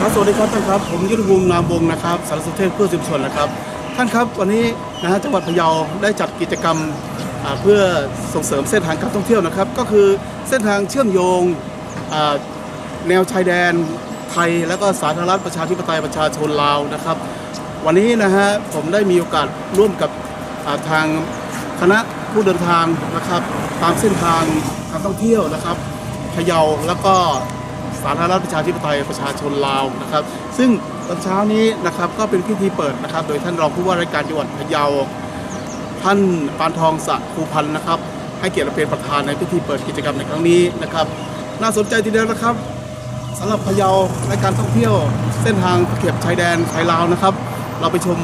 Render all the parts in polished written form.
ครับสวัสดีครับท่านครับผมยุทธภูมินามวงศ์นะครับสารสนเทศเพื่อชุมชนนะครับท่านครับวันนี้จังหวัดพะเยาได้จัดกิจกรรมเพื่อส่งเสริมเส้นทางการท่องเที่ยวนะครับก็คือเส้นทางเชื่อมโยงแนวชายแดนไทยและก็สาธารณรัฐประชาธิปไตยประชาชนลาวนะครับวันนี้ผมได้มีโอกาสร่วมกับทางคณะผู้เดินทางนะครับตามเส้นทางการท่องเที่ยวนะครับพะเยาแล้วก็สาธารณรัฐประชาธิปไตยประชาชนลาวนะครับซึ่งตอนเช้านี้นะครับก็เป็นพิธีเปิดนะครับโดยท่านรองผู้ว่าราชการจังหวัดพะเยาท่านปานทองสะภูพันธ์นะครับให้เกียรติเป็นประธานในพิธีเปิดกิจกรรมในครั้งนี้นะครับน่าสนใจทีเดียวนะครับสำหรับพะเยาและการท่องเที่ยวเส้นทางตะเข็บชายแดนไทยลาวนะครับเราไปชม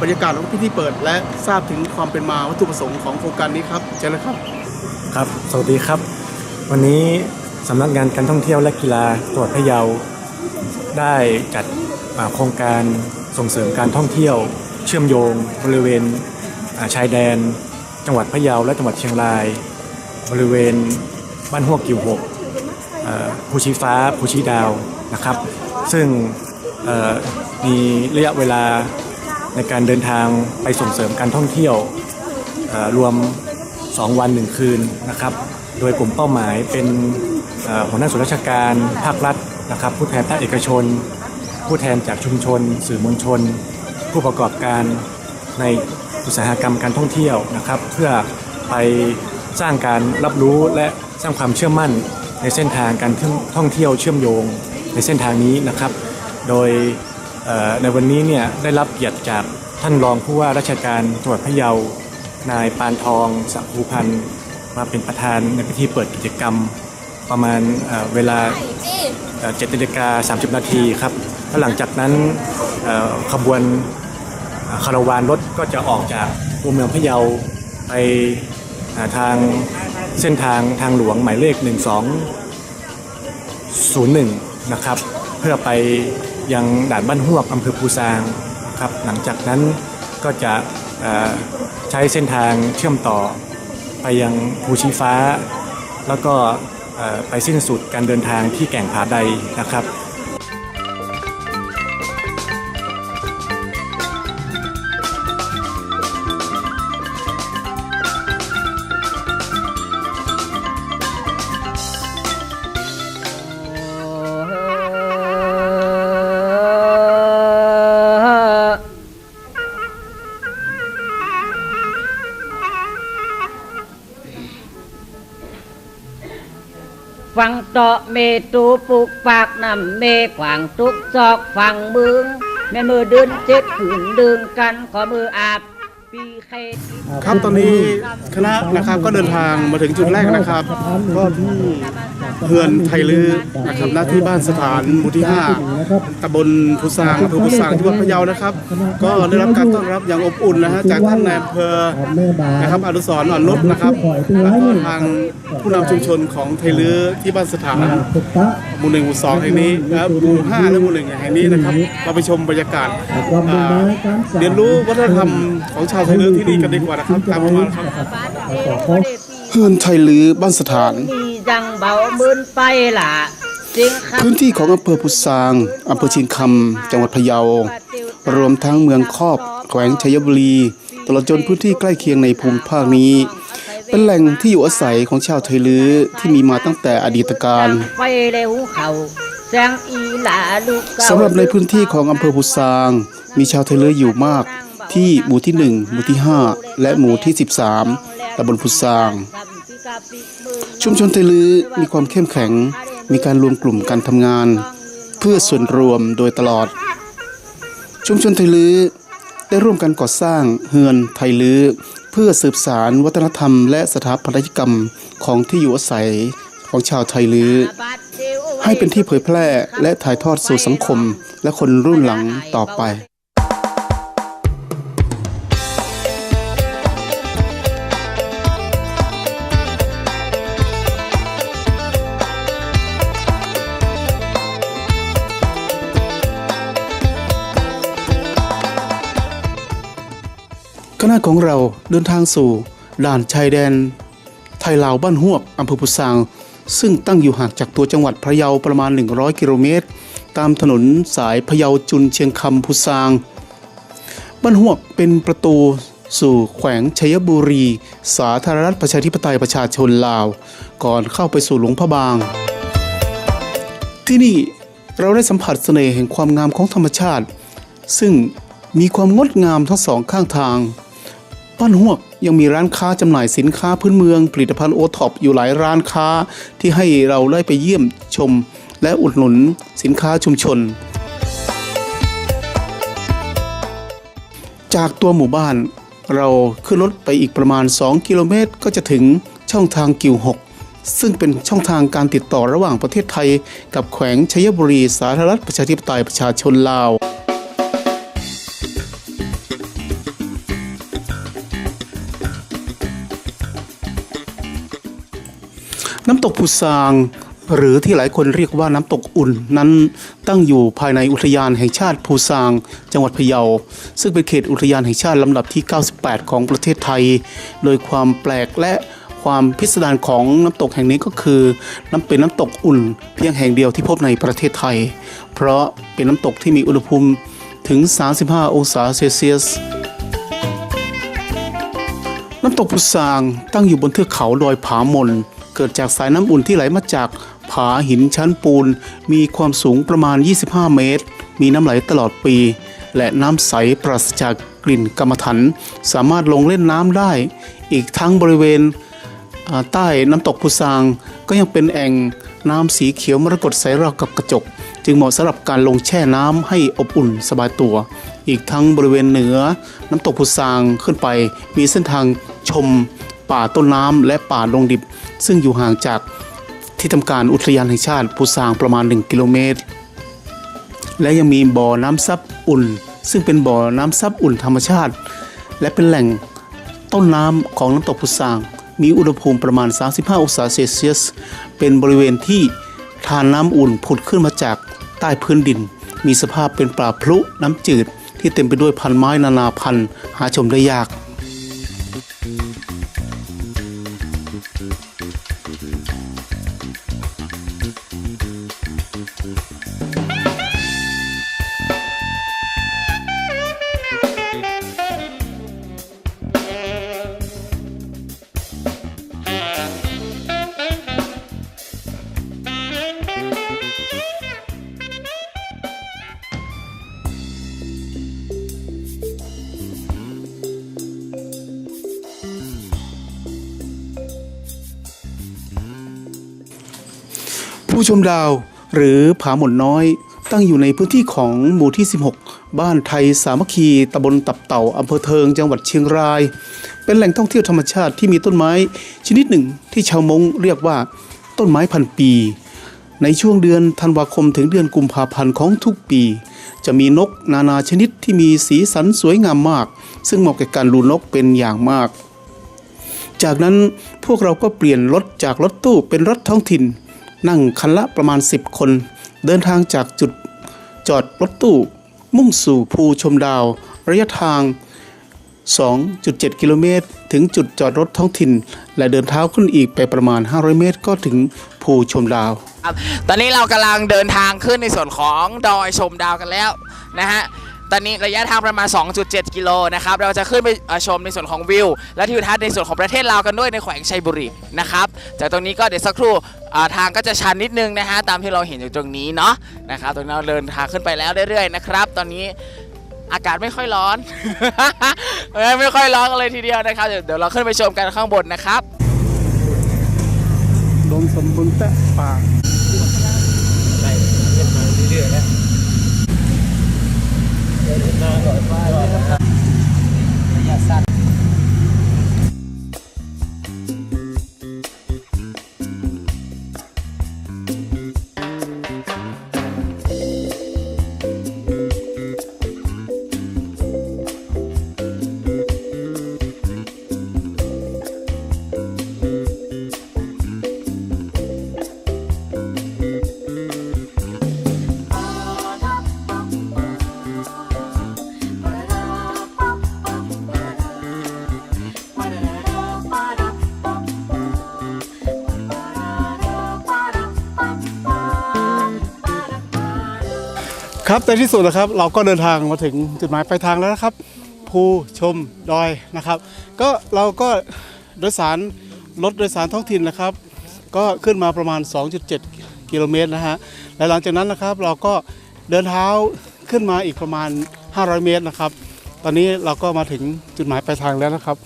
บรรยากาศของพิธีเปิดและทราบถึงความเป็นมาวัตถุประสงค์ของโครงการนี้ครับเชิญเลยครับครับสวัสดีครับวันนี้สำนักงานการท่องเที่ยวและกีฬาจังหวัดพะเยาได้จัดโครงการส่งเสริมการท่องเที่ยวเชื่อมโยงบริเวณชายแดนจังหวัดพะเยาและจังหวัดเชียงรายบริเวณบ้านฮวกกิ่วหกภูชีฟ้าภูชีดาวนะครับซึ่งมีระยะเวลาในการเดินทางไปส่งเสริมการท่องเที่ยวรวม2 วัน 1 คืนนะครับโดยกลุ่มเป้าหมายเป็นหัวหน้าส่วนราชการภาครัฐนะครับผู้แทนภาคเอกชนผู้แทนจากชุมชนสื่อมวลชนผู้ประกอบการในอุตสาหกรรมการท่องเที่ยวนะครับเพื่อไปสร้างการรับรู้และสร้างความเชื่อมั่นในเส้นทางการท่องเที่ยวเชื่อมโยงในเส้นทางนี้นะครับโดยในวันนี้เนี่ยได้รับเกียรติจากท่านรองผู้ว่าราชการจังหวัดพะเยานายปานทองสะภูพันธ์มาเป็นประธานในพิธีเปิดกิจกรรมประมาณเวลา 7:30 นาทีครับแล้วหลังจากนั้นขบวนคาราวานรถก็จะออกจากตัวเมืองพะเยาไปทางเส้นทางหลวงหมายเลข 1201นะครับเพื่อไปยังด่านบ้านฮวกอำเภอภูซางครับหลังจากนั้นก็จะใช้เส้นทางเชื่อมต่อไปยังภูชีฟ้าแล้วก็ไปสิ้นสุดการเดินทางที่แก่งผาใดนะครับฟังเตาะเมตูปลูกปากนำเมขวางทุกซอกฟังมึงแม่มือเดินเจ็ดขืนดึงกันขอมืออาบปีเคสครับตอนนี้คณะนะครับก็เดินทางมาถึงจุดแรกนะครับก็ที่เฮือนไทยลือนะครับณที่บ้านสถานหมู่ที่5ตำบลภูซางอำเภอภูซางจังหวัดพะเยานะครับก็ได้รับการต้อนรับอย่างอบอุ่นจากท่านนายอำเภอนะครับอนุสรณ์อ่อนนุชนะครับแล้วก็ทางผู้นำชุมชนของไทยลือที่บ้านสถานหมู่1หมู่2แห่งนี้และหมู่5และหมู่1แห่งนี้นะครับเราไปชมบรรยากาศเรียนรู้วัฒนธรรมของชาวไทยลือที่นี่กันดีกว่านะครับตามมาครับเฮือนไทยลือบ้านสถานพื้นที่ของอำเภอพุทรางอำเภอชินคำจังหวัดพะเยารวมทั้งเมืองคอบแขวงชัยบุรีตลอดจนพื้นที่ใกล้เคียงในภูมิภาคนี้เป็นแหล่งที่อยู่อาศัยของชาวไทยลือที่มีมาตั้งแต่อดีตการสำหรับในพื้นที่ของอำเภอพุทรางมีชาวไทยลืออยู่มากที่หมู่ที่1หมู่ที่5และหมู่ที่13ตำบลพุทรางชุมชนไทยลือมีความเข้มแข็งมีการรวมกลุ่มการทำงานเพื่อส่วนรวมโดยตลอดชุมชนไทยลือได้ร่วมกันก่อสร้างเฮือนไทยลือเพื่อสืบสานวัฒนธรรมและสถาปัตยกรรมของที่อยู่อาศัยของชาวไทยลือให้เป็นที่เผยแพร่และถ่ายทอดสู่สังคมและคนรุ่นหลังต่อไปคณะของเราเดินทางสู่ด่านชายแดนไทยลาวบ้านฮวกอำเภอพุทรางซึ่งตั้งอยู่ห่างจากตัวจังหวัดพะเยาประมาณ100 กิโลเมตร ตามถนนสายพะเยาจุนเชียงคำพุซางบ้านหวกเป็นประตูสู่แขวงชัยบุรีสาธารณรัฐประชาธิปไตยประชาชนลาวก่อนเข้าไปสู่หลวงพระบางที่นี่เราได้สัมผัสเสน่ห์แห่งความงามของธรรมชาติซึ่งมีความงดงามทั้งสองข้างทางบ้านหวกยังมีร้านค้าจำหน่ายสินค้าพื้นเมืองผลิตภัณฑ์โอท็อปอยู่หลายร้านค้าที่ให้เราได้ไปเยี่ยมชมและอุดหนุนสินค้าชุมชนจากตัวหมู่บ้านเราขึ้นรถไปอีกประมาณ2กิโลเมตรก็จะถึงช่องทางกิ่ว6ซึ่งเป็นช่องทางการติดต่อระหว่างประเทศไทยกับแขวงชัยบุรีสาธารณรัฐประชาธิปไตยประชาชนลาวน้ำตกพุซางหรือที่หลายคนเรียกว่าน้ำตกอุ่นนั้นตั้งอยู่ภายในอุทยานแห่งชาติพุซางจังหวัดพะเยาซึ่งเป็นเขตอุทยานแห่งชาติลำดับที่98ของประเทศไทยโดยความแปลกและความพิสดารของน้ำตกแห่งนี้ก็คือเป็นน้ำตกอุ่นเพียงแห่งเดียวที่พบในประเทศไทยเพราะเป็นน้ำตกที่มีอุณหภูมิถึง35องศาเซลเซียสน้ำตกพุซางตั้งอยู่บนเทือกเขาดอยผามนเกิดจากสายน้ำอุ่นที่ไหลมาจากผาหินชั้นปูนมีความสูงประมาณ25เมตรมีน้ำไหลตลอดปีและน้ำใสปราศจากกลิ่นกรรมฐานสามารถลงเล่นน้ำได้อีกทั้งบริเวณใต้น้ำตกพุซางก็ยังเป็นแอ่งน้ำสีเขียวมรกตใสราวกับกระจกจึงเหมาะสำหรับการลงแช่น้ำให้อบอุ่นสบายตัวอีกทั้งบริเวณเหนือน้ำตกพุซางขึ้นไปมีเส้นทางชมป่าต้นน้ำและป่าดงดิบซึ่งอยู่ห่างจากที่ทำการอุทยานแห่งชาติพุซางประมาณ1กิโลเมตรและยังมีบ่อน้ำซับอุ่นซึ่งเป็นบ่อน้ำซับอุ่นธรรมชาติและเป็นแหล่งต้นน้ำของน้ำตกพุซางมีอุณหภูมิประมาณ35องศาเซลเซียสเป็นบริเวณที่ทานน้ำอุ่นผุดขึ้นมาจากใต้พื้นดินมีสภาพเป็นป่าพลุน้ำจืดที่เต็มไปด้วยพันไม้นานาพันธุ์หาชมได้ยากผู้ชมดาวหรือผาหม่นน้อยตั้งอยู่ในพื้นที่ของหมู่ที่16บ้านไทยสามัคคีตำบลตับเต่าอำเภอเทิงจังหวัดเชียงรายเป็นแหล่งท่องเที่ยวธรรมชาติที่มีต้นไม้ชนิดหนึ่งที่ชาวมงเรียกว่าต้นไม้พันปีในช่วงเดือนธันวาคมถึงเดือนกุมภาพันธ์ของทุกปีจะมีนกนานาชนิดที่มีสีสันสวยงามมากซึ่งเหมาะแก่การดูนกเป็นอย่างมากจากนั้นพวกเราก็เปลี่ยนรถจากรถตู้เป็นรถท้องถิ่นนั่งคันละประมาณ10คนเดินทางจากจุดจอดรถตู้มุ่งสู่ภูชมดาวระยะทาง 2.7 กิโลเมตรถึงจุดจอดรถท้องถิ่นและเดินเท้าขึ้นอีกไปประมาณ500เมตรก็ถึงภูชมดาวตอนนี้เรากำลังเดินทางขึ้นในส่วนของดอยชมดาวกันแล้วนะฮะตอนนี้ระยะทางประมาณ 2.7 กิโลนะครับเราจะขึ้นไปชมในส่วนของวิวและทิวทัศน์ในส่วนของประเทศลาวกันด้วยในแขวงชัยบุรีนะครับจากตรงนี้ก็เดี๋ยวสักครู่ทางก็จะชันนิดนึงนะฮะตามที่เราเห็นอยู่ตรงนี้เนาะนะครับตรงนี้เราเดินทางขึ้นไปแล้วเรื่อยๆนะครับตอนนี้อากาศไม่ค่อยร้อน ไม่ค่อยร้อนกันเลยทีเดียวนะครับเดี๋ยวเราขึ้นไปชมกันข้างบนนะครับลมสมบูรณ์แตะปากไล่ขึ้นมาเรื่อยๆนะหน้าก่อนป้ายระยะสั้น ครับในที่สุดนะครับเราก็เดินทางมาถึงจุดหมายปลายทางแล้วนะครับภูชมดอยนะครับก็เราก็โดยสารรถโดยสารท้องถิ่นนะครับก็ขึ้นมาประมาณ 2.7 กิโลเมตรนะฮะและหลังจากนั้นนะครับเราก็เดินเท้าขึ้นมาอีกประมาณ500 เมตรนะครับตอนนี้เราก็มาถึงจุดหมายปลายทางแล้วนะครับ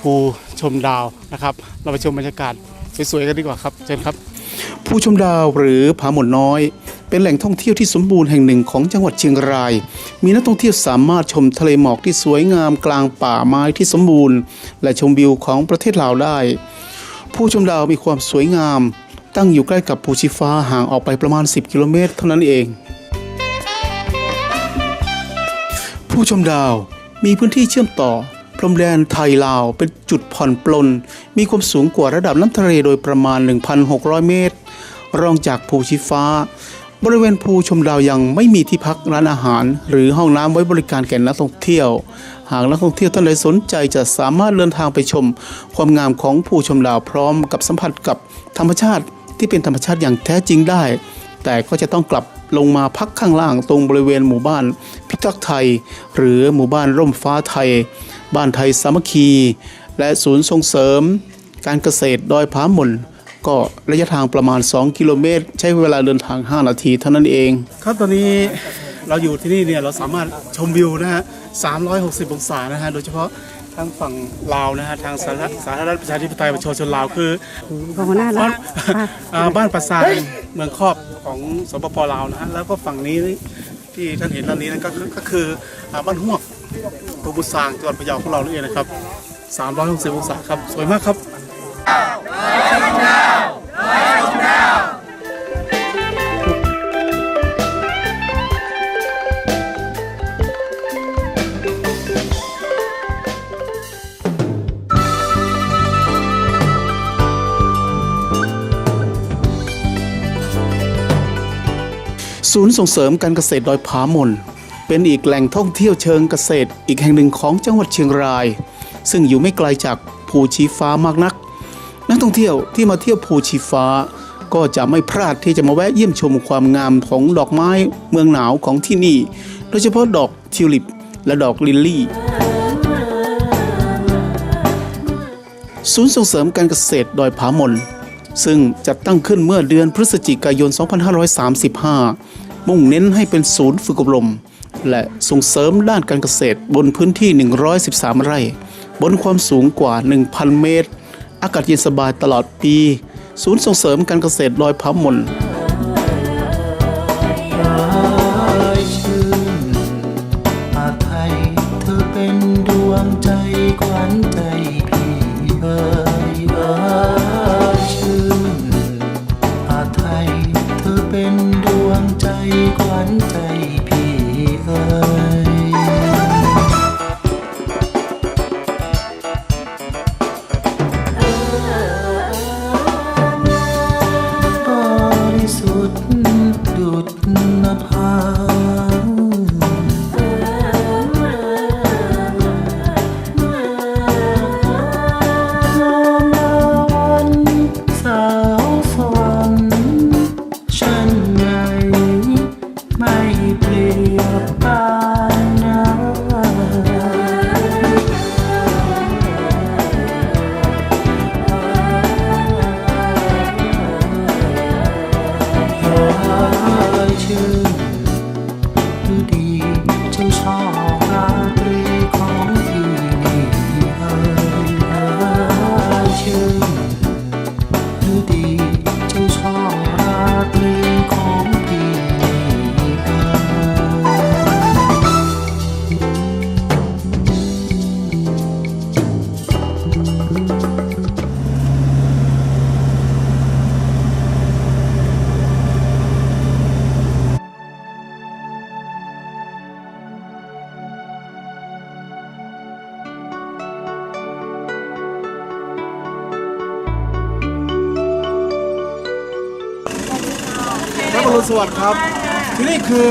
ภูชมดาวนะครับเราไปชมบรรยากาศสวยๆกันดีกว่าครับเชิญครับภูชมดาวหรือผาหม่นน้อยเป็นแหล่งท่องเที่ยวที่สมบูรณ์แห่งหนึ่งของจังหวัดเชียงรายมีนักท่องเที่ยวสามารถชมทะเลหมอกที่สวยงามกลางป่าไม้ที่สมบูรณ์และชมวิวของประเทศลาวได้ภูชมดาวมีความสวยงามตั้งอยู่ใกล้กับภูชีฟ้าห่างออกไปประมาณ10 กิโลเมตรเท่านั้นเองภูชมดาวมีพื้นที่เชื่อมต่อพรมแดนไทยลาวเป็นจุดผ่อนปลนมีความสูงกว่าระดับน้ำทะเลโดยประมาณ 1,600 เมตรรองจากภูชีฟ้าบริเวณภูชมดาวยังไม่มีที่พักร้านอาหารหรือห้องน้ำไว้บริการแก่นักท่องเที่ยวหากนักท่องเที่ยวท่านใดสนใจจะสามารถเดินทางไปชมความงามของภูชมดาวพร้อมกับสัมผัสกับธรรมชาติที่เป็นธรรมชาติอย่างแท้จริงได้แต่ก็จะต้องกลับลงมาพักข้างล่างตรงบริเวณหมู่บ้านพิทักษ์ไทยหรือหมู่บ้านร่มฟ้าไทยบ้านไทยสามัคคีและศูนย์ส่งเสริมการเกษตรดอยผาหม่นก็ระยะทางประมาณ2 กิโลเมตรใช้เวลาเดินทาง5 นาทีเท่านั้นเองครับตอนนี้เราอยู่ที่นี่เนี่ยเราสามารถชมวิวนะฮะ360 องศานะฮะโดยเฉพาะทางฝั่งลาวนะฮะทางสาธารณรัฐประชาธิปไตยประชาชนลาวคือบ้านปราสาทเมืองครอบของสปป.ลาวนะฮะแล้วก็ฝั่งนี้ที่ท่านเห็นด้านนี้นั่นก็คือบ้านฮวกตัวบุษางจังหวัดพะเยาของเรานั่นเองนะครับ360 องศาครับสวยมากครับศูนย์ส่งเสริมการเกษตรดอยผาหม่นเป็นอีกแหล่งท่องเที่ยวเชิงเกษตรอีกแห่งหนึ่งของจังหวัดเชียงรายซึ่งอยู่ไม่ไกลจากภูชีฟ้ามากนักนักท่องเที่ยวที่มาเที่ยวภูชีฟ้าก็จะไม่พลาดที่จะมาแวะเยี่ยมชมความงามของดอกไม้เมืองหนาวของที่นี่โดยเฉพาะดอกทิวลิปและดอกลิลลี่ศูนย์ส่งเสริมการเกษตรดอยผาหม่นซึ่งจัดตั้งขึ้นเมื่อเดือนพฤศจิกายน 2535 มุ่งเน้นให้เป็นศูนย์ฝึกอบรมและส่งเสริมด้านการเกษตรบนพื้นที่ 113 ไร่บนความสูงกว่า 1,000 เมตรอากาศเย็นสบายตลอดปีศูนย์ส่งเสริมการเกษตรดอยผาหม่นเธอเป็นดวงใจขวัญใจพี่ชื่นอาไทยเธอเป็นดวงใจขวัญใจพี่บริสุทธิ์ดุจนภาอรุณสวัสดิ์ครับที่นี่คือ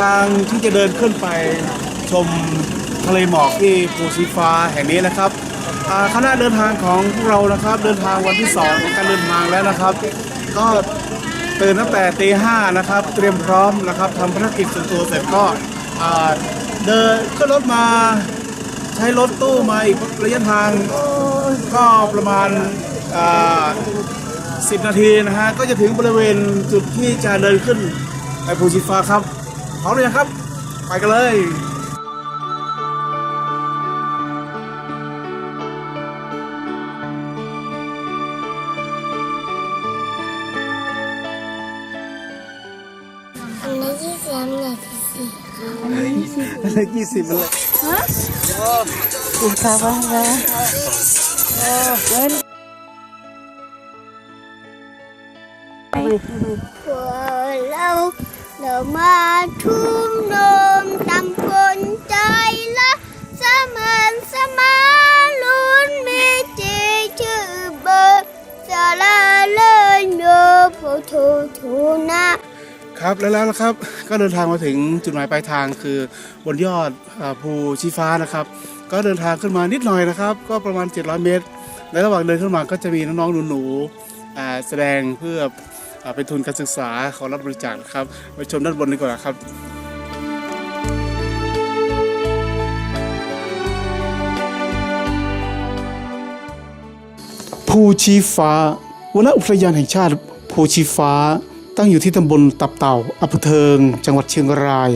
ทางที่จะเดินขึ้นไปชมทะเลหมอกที่ภูชีฟ้าแห่งนี้นะครับคณะเดินทางของพวกเรานะครับเดินทางวันที่2ของการเดินทางแล้วนะครับก็ ตื่นตั้งแต่ตี 5นะครับเตรียมพร้อมนะครับทำภารกิจส่วนตัวเสร็จก็เดินขึ้นรถมาใช้รถตู้มาอีกระยะทางก็ประมาณ10 นาทีนะฮะก็จะถึงบริเวณจุดที่จะเดินขึ้นไปภูชีฟ้าครับพร้อมหรือยังครับไปกันเลย อันนี้20อันนี้40 เลข20มันเลย คุณค่ะว่าพวกเรามาทุ่มโนมตำคนใจละเสมือนสมาลุ้นมีจีชื่อเบอร์สาระเลยโนโพโททูนะครับ แล้วนะครับก็เดินทางมาถึงจุดหมายปลายทางคือบนยอดภูชีฟ้านะครับก็เดินทางขึ้นมานิดหน่อยนะครับก็ประมาณ700 เมตรในระหว่างเดินขึ้นมาก็จะมีน้องๆหนูๆแสดงเพื่อเป็นทุนการศึกษาของรัฐบริจาคนะครับไปชมด้านบนดีกว่าครับภูชีฟ้าวนอุทยานแห่งชาติภูชีฟ้าตั้งอยู่ที่ตำบลตับเต่าอำเภอเทิงจังหวัดเชียงราย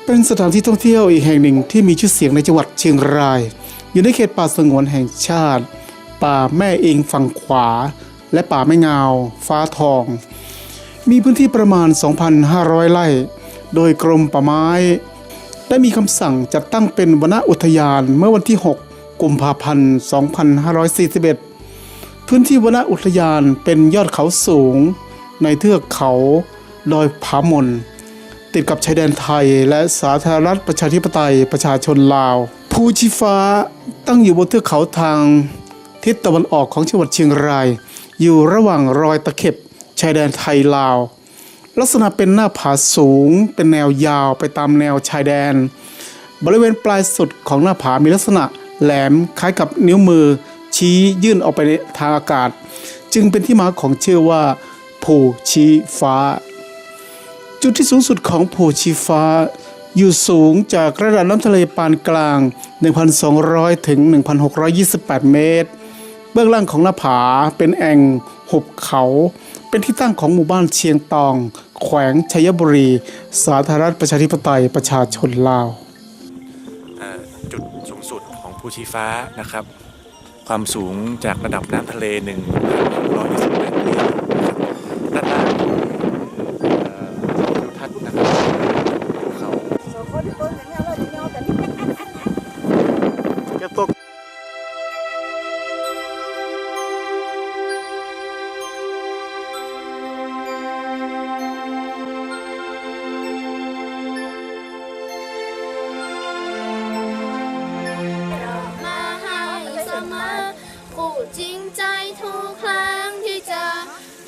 เป็นสถานที่ท่องเที่ยวอีกแห่งหนึ่งที่มีชื่อเสียงในจังหวัดเชียงรายอยู่ในเขตป่าสงวนแห่งชาติป่าแม่เองฝั่งขวาและป่าแม่งาวฟ้าทองมีพื้นที่ประมาณ 2,500 ไร่โดยกรมป่าไม้ได้มีคำสั่งจัดตั้งเป็นวนอุทยานเมื่อวันที่ 6 กุมภาพันธ์ 2541 พื้นที่วนอุทยานเป็นยอดเขาสูงในเทือกเขาดอยผาหม่นติดกับชายแดนไทยและสาธารณรัฐประชาธิปไตยประชาชนลาวภูชีฟ้าตั้งอยู่บนเทือกเขาทางทิศตะวันออกของจังหวัดเชียงรายอยู่ระหว่างรอยตะเข็บชายแดนไทยลาวลักษณะเป็นหน้าผาสูงเป็นแนวยาวไปตามแนวชายแดนบริเวณปลายสุดของหน้าผามีลักษณะแหลมคล้ายกับนิ้วมือชี้ยื่นออกไปในทางอากาศจึงเป็นที่มาของชื่อว่าภูชีฟ้าจุดที่สูงสุดของภูชีฟ้าอยู่สูงจากระดับน้ำทะเลปานกลาง 1,200 ถึง 1,628 เมตรเบื้องล่างของหน้าผาเป็นแอ่งหุบเขาเป็นที่ตั้งของหมู่บ้านเชียงตองแขวงชัยบุรีสาธารณรัฐประชาธิปไตยประชาชนลาวจุดสูงสุดของภูชีฟ้านะครับความสูงจากระดับน้ำทะเล 1,628 เมตรด้านล่างทัศน์นะครับภูเขาจะตกมาให้เสมอพูดจริงใจทุกครั้งที่เจอ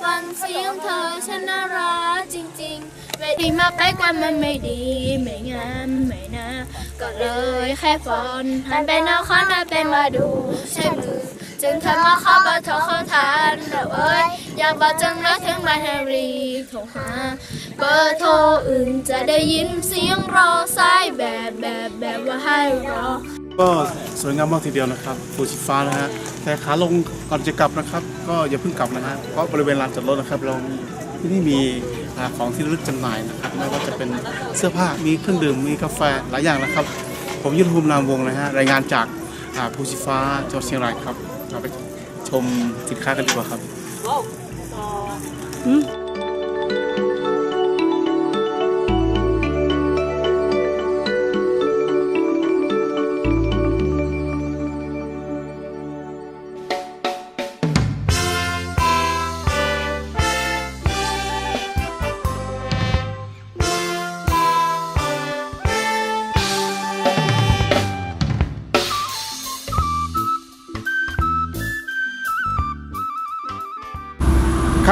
ฟังเสียงเธอฉันน่ารักจริงๆไม่ดีมาไปกว่ามันไม่ดีไม่งามไม่น่าก็เลยแค่ฝนหันเป็นเอาข้อนมาเป็นว่าดูใช่มือจึงทำมาขอเบอร์โทรเขาทานแล้วเอ้ยอยากบอกจังนะถึงมาให้รีบโทรหาเบอร์โทรอื่นจะได้ยินเสียงรอสายแบบว่าให้รอก็สวยงามมากทีเดียวนะครับภูชีฟ้านะฮะแต่ขาลงก่อนจะกลับนะครับก็อย่าเพิ่งกลับนะฮะเพราะบริเวณลานจอดรถนะครับเราที่นี่มีของที่ระลึกจำหน่ายนะครับไม่ว่าจะเป็นเสื้อผ้ามีเครื่องดื่มมีกาแฟหลายอย่างนะครับผมยุทธภูมินามวงศ์นะฮะรายงานจากภูชีฟ้าจังหวัดเชียงรายครับเราไปชมสินค้ากันดีกว่าครับ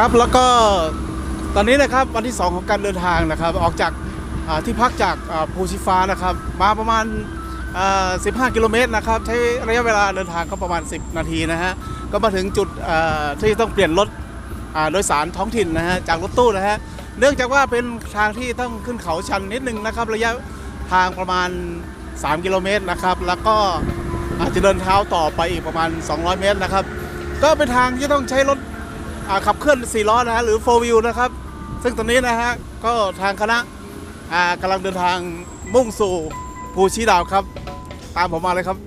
ครับแล้วก็ตอนนี้นะครับวันที่ 2ของการเดินทางนะครับออกจากที่พักจากภูชีฟ้านะครับมาประมาณ15 กิโลเมตรนะครับใช้ระยะเวลาเดินทางก็ประมาณ10 นาทีนะฮะก็มาถึงจุดที่ต้องเปลี่ยนรถ โดยสารท้องถิ่นนะฮะจากรถตู้นะฮะเนื่องจากว่าเป็นทางที่ต้องขึ้นเขาชันนิดนึงนะครับระยะทางประมาณ3 กิโลเมตรนะครับแล้วก็อาจจะเดินเท้าต่อไปอีกประมาณ200 เมตรนะครับก็เป็นทางที่ต้องใช้รถขับเคลื่อน4 ล้อนะฮะหรือ 4 wheel นะครับซึ่งตอนนี้นะฮะก็ทางคณะกำลังเดินทางมุ่งสู่ภูชีดาวครับตามผมมาเลยครับ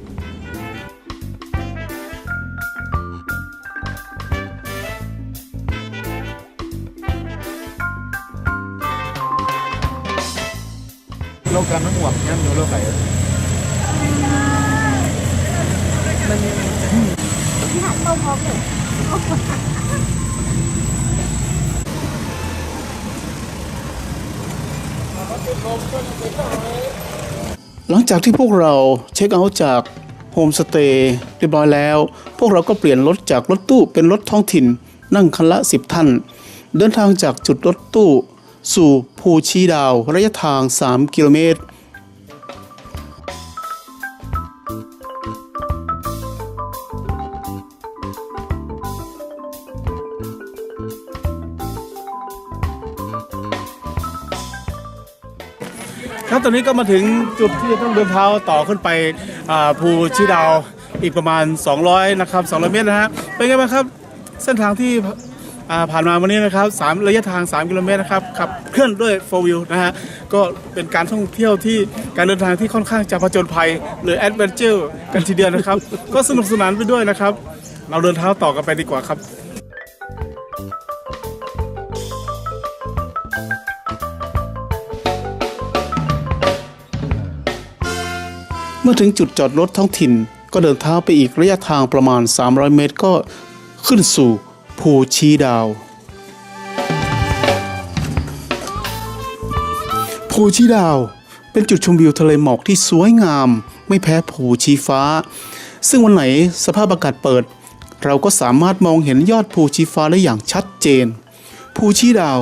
โลกการนั่งหวังนั่งอยู่โลกไหนหลังจากที่พวกเราเช็คเอาท์จากโฮมสเตย์เรียบร้อยแล้วพวกเราก็เปลี่ยนรถจากรถตู้เป็นรถท้องถิ่นนั่งคันละ10 ท่านเดินทางจากจุดรถตู้สู่ภูชีดาวระยะทาง3 กิโลเมตรครับตอนนี้ก็มาถึงจุดที่จะต้องเดินเท้าต่อขึ้นไปภูชีดาวอีกประมาณ200นะครับ200 เมตรนะฮะเป็นไงบ้างครับเส้นทางที่ผ่านมาวันนี้นะครับระยะทาง3 กิโลเมตรนะครับขับเคลื่อนด้วย 4 wheel นะฮะก็เป็นการท่องเที่ยวที่การเดินทางที่ค่อนข้างจะผจญภัยหรือแอดเวนเจอร์กันทีเดียวนะครับ ก็สนุกสนานไปด้วยนะครับเราเดินเท้าต่อกันไปดีกว่าครับเมื่อถึงจุดจอดรถท้องถิ่นก็เดินเท้าไปอีกระยะทางประมาณ300 เมตรก็ขึ้นสู่ภูชีดาวภูชีดาวเป็นจุดชมวิวทะเลหมอกที่สวยงามไม่แพ้ภูชีฟ้าซึ่งวันไหนสภาพอากาศเปิดเราก็สามารถมองเห็นยอดภูชีฟ้าได้อย่างชัดเจนภูชีดาว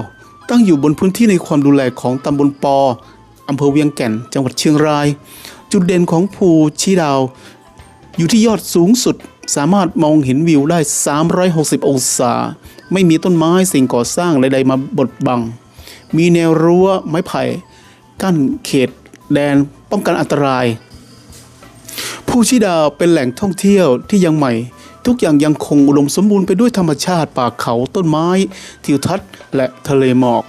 ตั้งอยู่บนพื้นที่ในความดูแลของตำบลป.อำเภอเวียงแก่นจังหวัดเชียงรายจุดเด่นของภูชีดาวอยู่ที่ยอดสูงสุดสามารถมองเห็นวิวได้360 องศาไม่มีต้นไม้สิ่งก่อสร้างใดๆมาบดบังมีแนวรั้วไม้ไผ่กั้นเขตแดนป้องกันอันตรายภูชีดาวเป็นแหล่งท่องเที่ยวที่ยังใหม่ทุกอย่างยังคงอุดมสมบูรณ์ไปด้วยธรรมชาติป่าเขาต้นไม้ทิวทัศน์และทะเลหมอก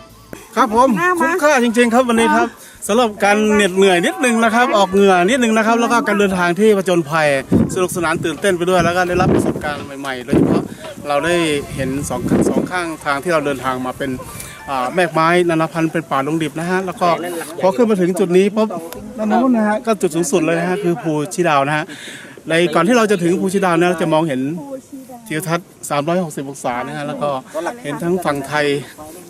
ครับผมคุ้มค่าจริงๆครับวันนี้ครับสำหรับการเหน็ดเหนื่อยนิดนึงนะครับออกเหงื่อนิดนึงนะครับแล้วก็การเดินทางที่ผจญภัยสนุกสนานตื่นเต้นไปด้วยแล้วก็ได้รับประสบการณ์ใหม่ๆโดยเฉพาะเราได้เห็นสองข้างทางที่เราเดินทางมาเป็นแมกไม้นานาพันธุ์เป็นป่าดงดิบนะฮะแล้วก็พอขึ้นมาถึงจุดนี้ปุ๊บด้านโน้นนะฮะก็จุดสูงสุดเลยนะฮะคือภูชีดาวนะฮะในก่อนที่เราจะถึงภูชีดาวเนี่ยเราจะมองเห็นทิวทัศน์360 องศานะฮะแล้วก็เห็นทั้งฝั่งไทย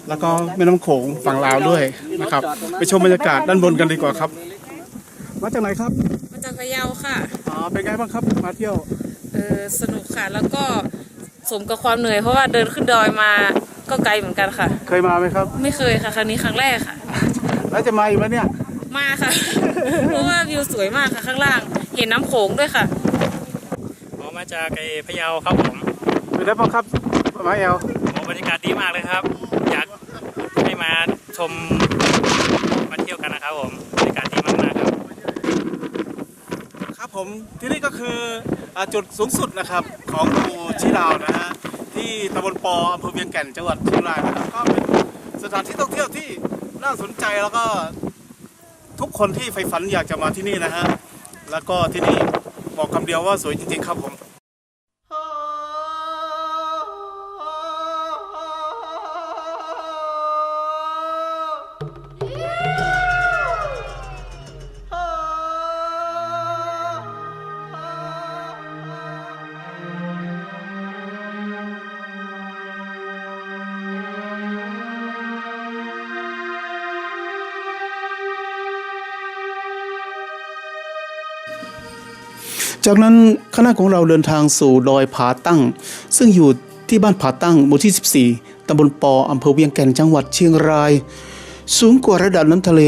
แล้วก็แม่น้ำโขงฝั่งลาวด้วยนะครับไปชมบรรยากาศด้านบนกันดีกว่าครับมาจากไหนครับมาจากพะเยาค่ะเป็นไงบ้างครับมาเที่ยวสนุกค่ะแล้วก็สมกับความเหนื่อยเพราะว่าเดินขึ้นดอยมาก็ไกลเหมือนกันค่ะเคยมาไหมครับไม่เคยค่ะครั้งนี้ครั้งแรกค่ะแล้วจะมาอีกไหมเนี่ยมาค่ะ เพราะว่าวิวสวยมากค่ะข้างล่างเห็นน้ำโขงด้วยค่ะมาจากพะเยาครับผมเป็นไงบ้างครับมาเอลบรรยากาศดีมากเลยครับอยากให้มาชมมาเที่ยวกันนะครับผมบรรยากาศดีมากๆครับครับผมที่นี่ก็คือจุดสูงสุดนะครับของภูชีดาวนะฮะที่ตำบลป.อำเภอเวียงแก่นจังหวัดเชียงรายนะครับก็เป็นสถานที่ท่องเที่ยวที่น่าสนใจแล้วก็ทุกคนที่ใฝ่ฝันอยากจะมาที่นี่นะฮะแล้วก็ที่นี่บอกคำเดียวว่าสวยจริงๆครับผมจากนั้นคณะของเราเดินทางสู่ดอยผาตั้งซึ่งอยู่ที่บ้านผาตั้งหมู่ที่14ตำบลป.อำเภอเวียงแก่นจังหวัดเชียงรายสูงกว่าระดับน้ำทะเล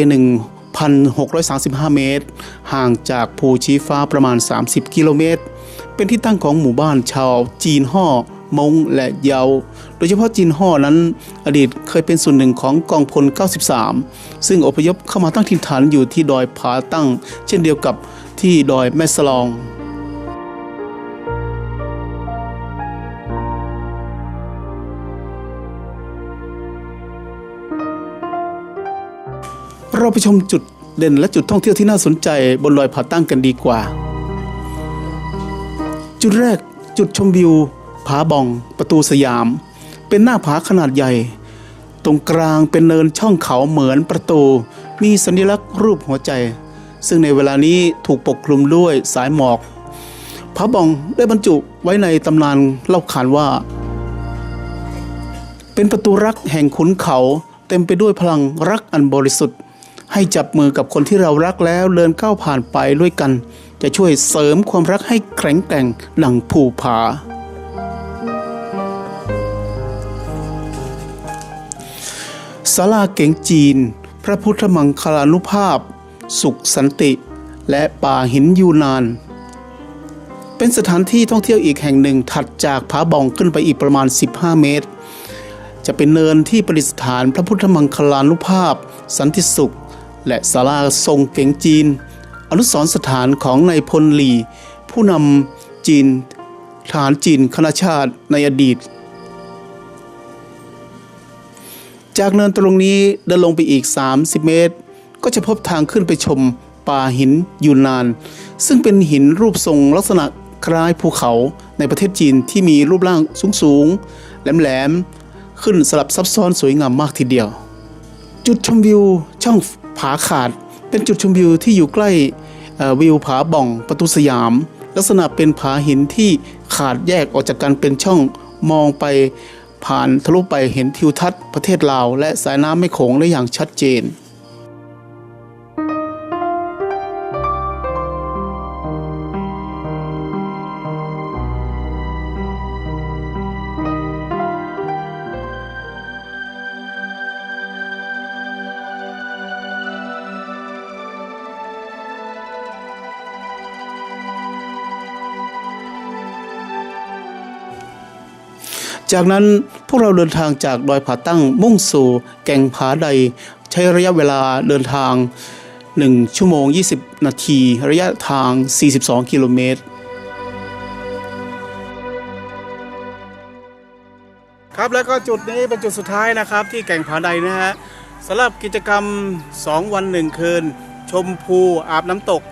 1,635 เมตรห่างจากภูชีฟ้าประมาณ30 กิโลเมตรเป็นที่ตั้งของหมู่บ้านชาวจีนฮ่อ ม้งและเยาโดยเฉพาะจีนฮ่อนั้นอดีตเคยเป็นส่วนหนึ่งของกองพล 93 ซึ่งอพยพเข้ามาตั้งถิ่นฐานอยู่ที่ดอยผาตั้งเช่นเดียวกับที่ดอยแม่สลองเราไปชมจุดเด่นและจุดท่องเที่ยวที่น่าสนใจบนดอยผาตั้งกันดีกว่าจุดแรกจุดชมวิวผาบ่องประตูสยามเป็นหน้าผาขนาดใหญ่ตรงกลางเป็นเนินช่องเขาเหมือนประตูมีสัญลักษณ์รูปหัวใจซึ่งในเวลานี้ถูกปกคลุมด้วยสายหมอกผาบ่องได้บรรจุไว้ในตำนานเล่าขานว่าเป็นประตูรักแห่งขุนเขาเต็มไปด้วยพลังรักอันบริสุทธิ์ให้จับมือกับคนที่เรารักแล้วเดินก้าวผ่านไปด้วยกันจะช่วยเสริมความรักให้แข็งแกร่งดังภูผาศาลาเก๋งจีนพระพุทธมังคลานุภาพสุขสันติและป่าหินยูนานเป็นสถานที่ท่องเที่ยวอีกแห่งหนึ่งถัดจากผาบ่องขึ้นไปอีกประมาณ15เมตรจะเป็นเนินที่ประดิษฐานพระพุทธมังคลานุภาพสันติสุขและศาลาทรงเก๋งจีนอนุสรณ์สถานของนายพลหลี่ผู้นำจีนทหารจีนคณะชาติในอดีตจากเนินตรงนี้เดินลงไปอีก30เมตรก็จะพบทางขึ้นไปชมป่าหินยูนนานซึ่งเป็นหินรูปทรงลักษณะคล้ายภูเขาในประเทศจีนที่มีรูปร่างสูงๆแหลมๆขึ้นสลับซับซ้อนสวยงามมากทีเดียวจุดชมวิวช่องผาขาดเป็นจุดชมวิวที่อยู่ใกล้วิวผาบ่องประตูสยามลักษณะเป็นผาหินที่ขาดแยกออกจากกันเป็นช่องมองไปผ่านทะลุไปเห็นทิวทัศน์ประเทศลาวและสายน้ำแม่โขงได้อย่างชัดเจนจากนั้นพวกเราเดินทางจากดอยผาตั้งมุ่งสู่แก่งผาใดใช้ระยะเวลาเดินทาง1 ชั่วโมง 20 นาทีระยะทาง42 กิโลเมตรครับแล้วก็จุดนี้เป็นจุดสุดท้ายนะครับที่แก่งผาใดนะฮะสำหรับกิจกรรม2 วัน 1 คืนชมภูอาบน้ำตก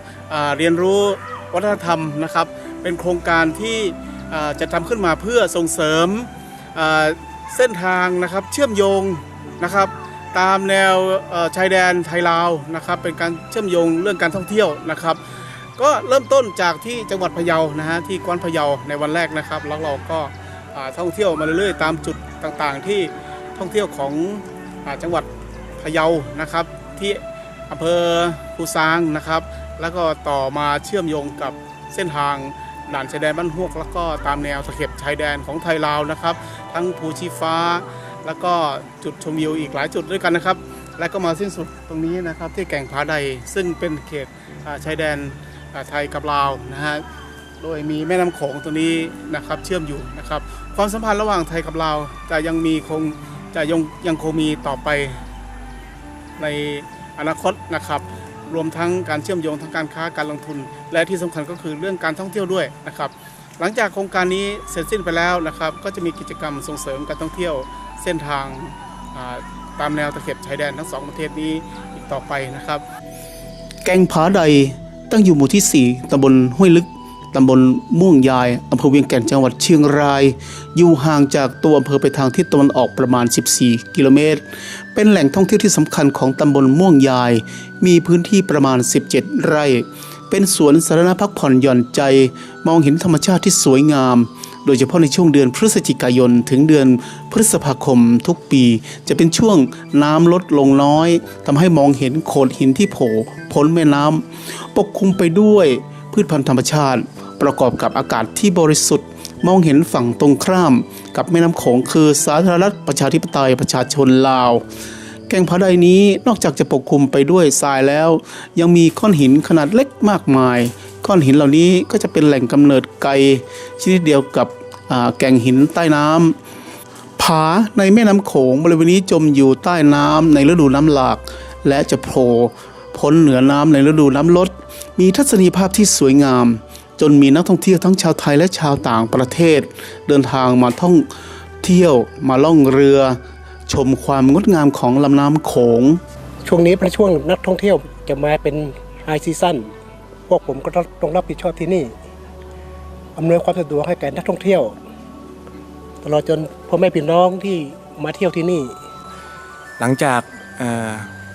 เรียนรู้วัฒนธรรมนะครับเป็นโครงการที่จะทำขึ้นมาเพื่อส่งเสริมเส้นทางนะครับเชื่อมโยงนะครับตามแนวชายแดนไทยลาวนะครับเป็นการเชื่อมโยงเรื่องการท่องเที่ยวนะครับก็เริ่มต้นจากที่จังหวัดพะเยานะฮะที่กวานพะเยาในวันแรกนะครับแล้วเราก็ท่องเที่ยวมาเรื่อยๆตามจุดต่างๆที่ท่องเที่ยวของจังหวัดพะเยานะครับที่อำเภอภูซางนะครับแล้วก็ต่อมาเชื่อมโยงกับเส้นทางด่านชายแดนบ้านฮวกแล้วก็ตามแนวตะเข็บชายแดนของไทยลาวนะครับทั้งภูชีฟ้าแล้วก็จุดชมวิวอีกหลายจุดด้วยกันนะครับและก็มาสิ้นสุดตรงนี้นะครับที่แก่งผาใดซึ่งเป็นเขตชายแดนไทยกับลาวนะฮะโดยมีแม่น้ำโขงตัวนี้นะครับเชื่อมอยู่นะครับความสัมพันธ์ระหว่างไทยกับลาวจะยังคงมีต่อไปในอนาคตนะครับรวมทั้งการเชื่อมโยงทั้งการค้าการลงทุนและที่สำคัญก็คือเรื่องการท่องเที่ยวด้วยนะครับหลังจากโครงการนี้เสร็จสิ้นไปแล้วนะครับก็จะมีกิจกรรมส่งเสริมการท่องเที่ยวเส้นทางตามแนวตะเข็บชายแดนทั้ง2ประเทศนี้อีกต่อไปนะครับแก่งผาใดตั้งอยู่หมู่ที่4ตำบลห้วยลึกตำบลม่วงยายอำเภอเวียงแก่นจังหวัดเชียงรายอยู่ห่างจากตัวอำเภอไปทางทิศตะวันออกประมาณ14 กิโลเมตรเป็นแหล่งท่องเที่ยวที่สำคัญของตำบลม่วงยายมีพื้นที่ประมาณ17 ไร่เป็นสวนสาธารณะพักผ่อนหย่อนใจมองเห็นธรรมชาติที่สวยงามโดยเฉพาะในช่วงเดือนพฤศจิกายนถึงเดือนพฤษภาคมทุกปีจะเป็นช่วงน้ำลดลงน้อยทำให้มองเห็นโขดหินที่โผล่พ้นแม่น้ำปกคลุมไปด้วยพืชพันธุ์ธรรมชาติประกอบกับอากาศที่บริสุทธิ์มองเห็นฝั่งตรงข้ามกับแม่น้ำโขงคือสาธารณรัฐประชาธิปไตยประชาชนลาวแก่งผาใดนี้นอกจากจะปกคลุมไปด้วยทรายแล้วยังมีก้อนหินขนาดเล็กมากมายก้อนหินเหล่านี้ก็จะเป็นแหล่งกำเนิดไก่ชนิดเดียวกับ แก่งหินใต้น้ำผาในแม่น้ำโขงบริเวณนี้จมอยู่ใต้น้ำในฤดูน้ำหลากและจะโผล่พ้นเหนือน้ำในฤดูน้ำลดมีทัศนียภาพที่สวยงามจนมีนักท่องเที่ยวทั้งชาวไทยและชาวต่างประเทศเดินทางมาท่องเที่ยวมาล่องเรือชมความงดงามของลำน้ำโขง ช่วงนี้เป็นช่วงนักท่องเที่ยวจะมาเป็นไฮซีซั่นพวกผมก็ต้องรับผิดชอบที่นี่อำนวยความสะดวกให้แก่นักท่องเที่ยวตลอดจนพ่อแม่พี่น้องที่มาเที่ยวที่นี่ หลังจาก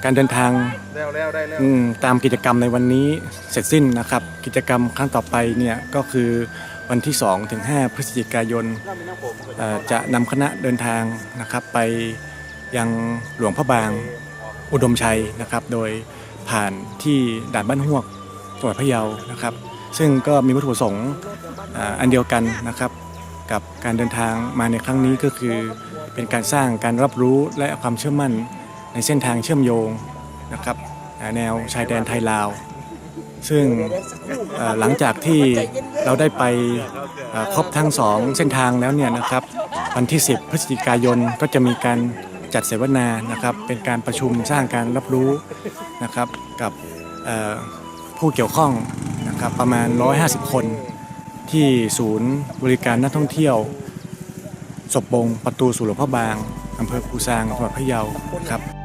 การเดินทางตามกิจกรรมในวันนี้เสร็จสิ้นนะครับกิจกรรมครั้งต่อไปเนี่ยก็คือวันที่2 ถึง 5 พฤศจิกายนจะนำคณะเดินทางนะครับไปยังหลวงพระบางอุดมชัยนะครับโดยผ่านที่ด่านบ้านฮวกจังหวัดพะเยานะครับซึ่งก็มีวัตถุประสงค์อันเดียวกันนะครับกับการเดินทางมาในครั้งนี้ก็คือเป็นการสร้างการรับรู้และความเชื่อมั่นในเส้นทางเชื่อมโยงนะครับแนวชายแดนไทยลาวซึ่งหลังจากที่เราได้ไปครบทั้ง2เส้นทางแล้วเนี่ยนะครับวันที่10 พฤศจิกายนก็จะมีการจัดเสวนานะครับเป็นการประชุมสร้างการรับรู้นะครับกับผู้เกี่ยวข้องนะครับประมาณ150 คนที่ศูนย์บริการนักท่องเที่ยวศพบงประตูสู่หลวงพระบางอำเภอภูซางจังหวัดพะเยาครับ